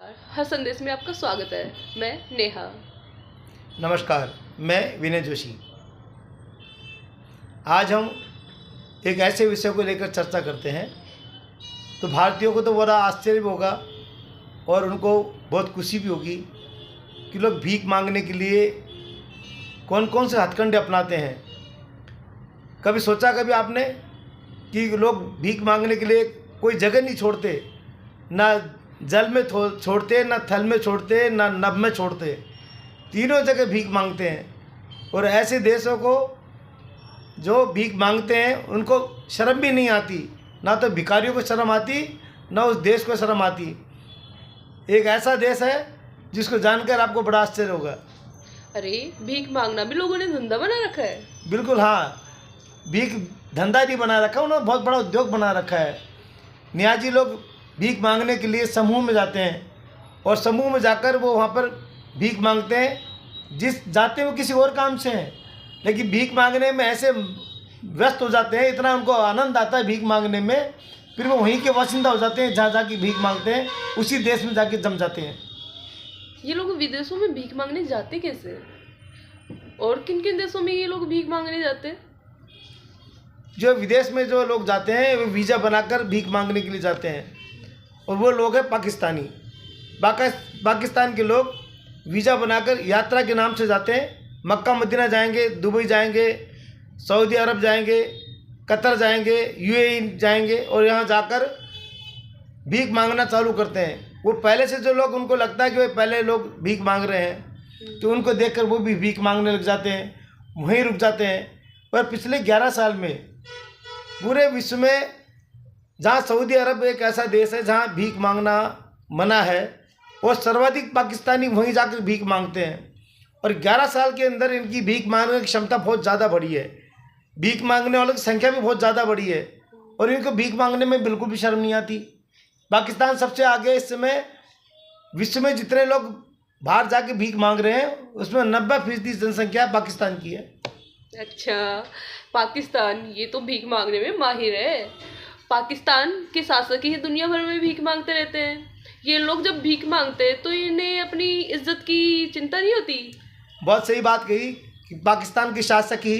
हर संदेश में आपका स्वागत है। मैं नेहा। नमस्कार, मैं विनय जोशी। आज हम एक ऐसे विषय को लेकर चर्चा करते हैं। तो भारतीयों को तो बड़ा आश्चर्य भी होगा और उनको बहुत खुशी भी होगी कि लोग भीख मांगने के लिए कौन कौन से हथकंडे अपनाते हैं। कभी सोचा कभी आपने कि लोग भीख मांगने के लिए कोई जगह नहीं छोड़ते, ना जल में छोड़ते, ना थल में छोड़ते, ना नभ में छोड़ते, तीनों जगह भीख मांगते हैं। और ऐसे देशों को जो भीख मांगते हैं उनको शर्म भी नहीं आती, ना तो भिखारियों को शर्म आती, ना उस देश को शर्म आती। एक ऐसा देश है जिसको जानकर आपको बड़ा आश्चर्य होगा। अरे, भीख मांगना भी लोगों ने धंधा बना रखा है। बिल्कुल हाँ, भीख धंधा नहीं बना रखा, उन्होंने बहुत बड़ा उद्योग बना रखा है। नियाजी लोग भीख मांगने के लिए समूह में जाते हैं और समूह में जाकर वो वहाँ पर भीख मांगते हैं। जाते वो किसी और काम से हैं, लेकिन भीख मांगने में ऐसे व्यस्त हो जाते हैं, इतना उनको आनंद आता है भीख मांगने में, फिर वो वहीं के वासिंदा हो जाते हैं। जहाँ जाके भीख मांगते हैं उसी देश में जाके जम जाते हैं। ये लोग विदेशों में भीख मांगने जाते कैसे? और किन किन देशों में ये लोग भीख मांगने जाते हैं? जो विदेश में जो लोग जाते हैं वो वीज़ा बनाकर भीख मांगने के लिए जाते हैं, और वो लोग हैं पाकिस्तानी। पाकिस्तान के लोग वीज़ा बनाकर यात्रा के नाम से जाते हैं। मक्का मदीना जाएंगे, दुबई जाएंगे, सऊदी अरब जाएंगे, कतर जाएंगे, यूएई जाएंगे, और यहाँ जाकर भीख मांगना चालू करते हैं। वो पहले से जो लोग, उनको लगता है कि वे पहले लोग भीख मांग रहे हैं, तो उनको देखकर वो भी भीख मांगने लग जाते हैं, वहीं रुक जाते हैं। पर पिछले 11 साल में पूरे विश्व में, जहाँ सऊदी अरब एक ऐसा देश है जहाँ भीख मांगना मना है, और सर्वाधिक पाकिस्तानी वहीं जाकर भीख मांगते हैं। और 11 साल के अंदर इनकी भीख मांगने की क्षमता बहुत ज़्यादा बढ़ी है। भीख मांगने वालों की संख्या भी बहुत ज़्यादा बढ़ी है, और इनको भीख मांगने में बिल्कुल भी शर्म नहीं आती। पाकिस्तान सबसे आगे इस समय विश्व में जितने लोग बाहर जाके भीख मांग रहे हैं उसमें 90% जनसंख्या पाकिस्तान की है। अच्छा, पाकिस्तान ये तो भीख मांगने में माहिर है। पाकिस्तान के शासक ही दुनिया भर में भीख मांगते रहते हैं। ये लोग जब भीख मांगते हैं तो इन्हें अपनी इज्जत की चिंता नहीं होती? बहुत सही बात कही कि पाकिस्तान के शासक ही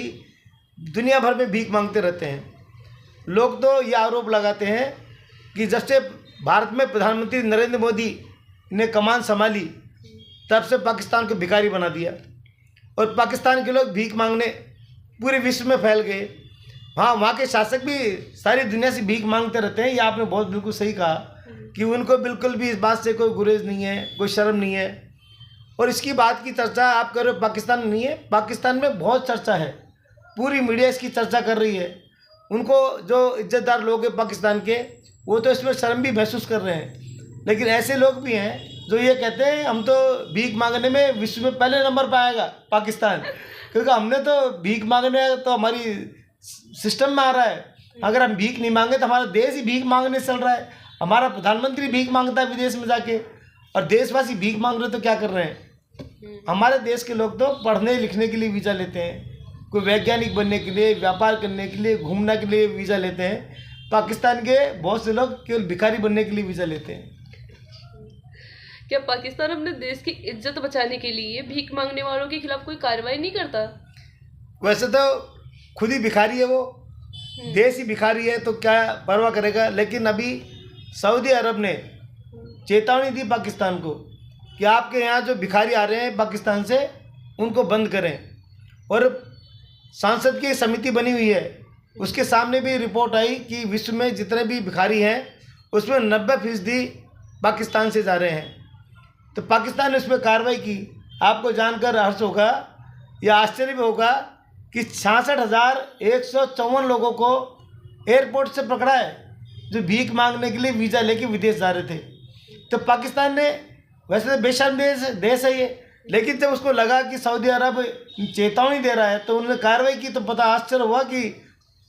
दुनिया भर में भीख मांगते रहते हैं। लोग तो ये आरोप लगाते हैं कि जब से भारत में प्रधानमंत्री नरेंद्र मोदी ने कमान संभाली तब से पाकिस्तान को भिखारी बना दिया, और पाकिस्तान के लोग भीख मांगने पूरे विश्व में फैल गए। हाँ, वहाँ के शासक भी सारी दुनिया से भीख मांगते रहते हैं। ये आपने बहुत बिल्कुल सही कहा कि उनको बिल्कुल भी इस बात से कोई गुरेज नहीं है, कोई शर्म नहीं है। और इसकी बात की चर्चा आप कर रहे हो पाकिस्तान में नहीं है, पाकिस्तान में बहुत चर्चा है। पूरी मीडिया इसकी चर्चा कर रही है। उनको जो इज्जतदार लोग हैं पाकिस्तान के, वो तो इसमें शर्म भी महसूस कर रहे हैं। लेकिन ऐसे लोग भी हैं जो ये कहते हैं हम तो भीख मांगने में विश्व में पहले नंबर पर आएगा पाकिस्तान, क्योंकि हमने तो भीख मांगने तो हमारी सिस्टम में आ रहा है। अगर हम भीख नहीं मांगे तो हमारा देश ही भीख मांगने चल रहा है। हमारा प्रधानमंत्री भीख मांगता है विदेश में जाके, और देशवासी भीख मांग रहे तो क्या कर रहे हैं? हमारे देश के लोग तो पढ़ने लिखने के लिए वीज़ा लेते हैं, कोई वैज्ञानिक बनने के लिए, व्यापार करने के लिए, घूमने के लिए वीज़ा लेते हैं। पाकिस्तान के बहुत से लोग केवल भिखारी बनने के लिए वीज़ा लेते हैं। क्या पाकिस्तान अपने देश की इज्जत बचाने के लिए भीख मांगने वालों के खिलाफ कोई कार्रवाई नहीं करता? वैसे तो खुद ही भिखारी है वो, देश ही भिखारी है, तो क्या परवाह करेगा। लेकिन अभी सऊदी अरब ने चेतावनी दी पाकिस्तान को कि आपके यहाँ जो भिखारी आ रहे हैं पाकिस्तान से, उनको बंद करें। और सांसद की समिति बनी हुई है, उसके सामने भी रिपोर्ट आई कि विश्व में जितने भी भिखारी हैं उसमें 90% पाकिस्तान से जा रहे हैं। तो पाकिस्तान ने उस पर कार्रवाई की। आपको जानकर हर्ष होगा या आश्चर्य भी होगा कि 66,154 लोगों को एयरपोर्ट से पकड़ा है जो भीख मांगने के लिए वीज़ा लेके विदेश जा रहे थे। तो पाकिस्तान ने, वैसे तो बेशर्म देश है ये, लेकिन जब उसको लगा कि सऊदी अरब चेतावनी दे रहा है तो उन्होंने कार्रवाई की। तो पता आश्चर्य हुआ कि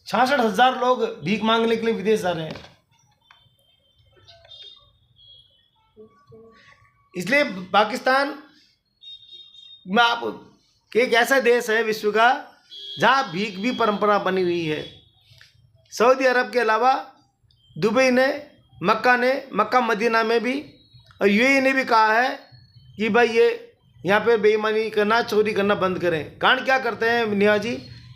66,000 लोग भीख मांगने के लिए विदेश जा रहे हैं। इसलिए पाकिस्तान में आप एक ऐसा देश है विश्व का जहाँ भीख भी परंपरा बनी हुई है। सऊदी अरब के अलावा दुबई ने, मक्का मदीना में भी और यूएई ने भी कहा है कि भाई ये यहाँ पे बेईमानी करना, चोरी करना बंद करें। कांड क्या करते हैं नेहा जी,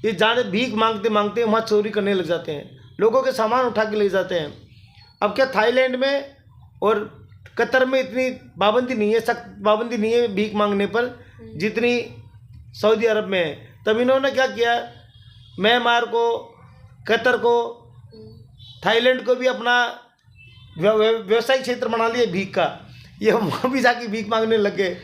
ये जाने भीख मांगते मांगते वहाँ चोरी करने लग जाते हैं, लोगों के सामान उठा के ले जाते हैं। अब क्या थाईलैंड में और कतर में इतनी पाबंदी नहीं है, सख्त पाबंदी नहीं है भीख मांगने पर जितनी सऊदी अरब में है। तब इन्होंने क्या किया, म्यांमार को, कतर को, थाईलैंड को भी अपना व्यवसायिक क्षेत्र बना लिया भीख का। ये वहाँ भी जाके भीख मांगने लग गए।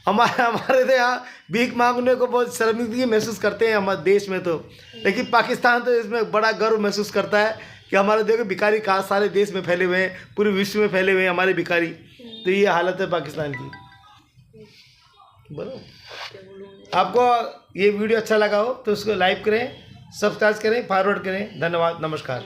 हमारे तो यहाँ भीख मांगने को बहुत शर्मिंदगी महसूस करते हैं हमारे देश में तो, लेकिन पाकिस्तान तो इसमें बड़ा गर्व महसूस करता है कि हमारे देखो भिखारी कहाँ सारे देश में फैले हुए हैं, पूरे विश्व में फैले हुए हैं हमारे भिखारी। तो ये हालत है पाकिस्तान की। बोलो, आपको ये वीडियो अच्छा लगा हो तो उसको लाइक करें, सब्सक्राइब करें, फॉरवर्ड करें। धन्यवाद, नमस्कार।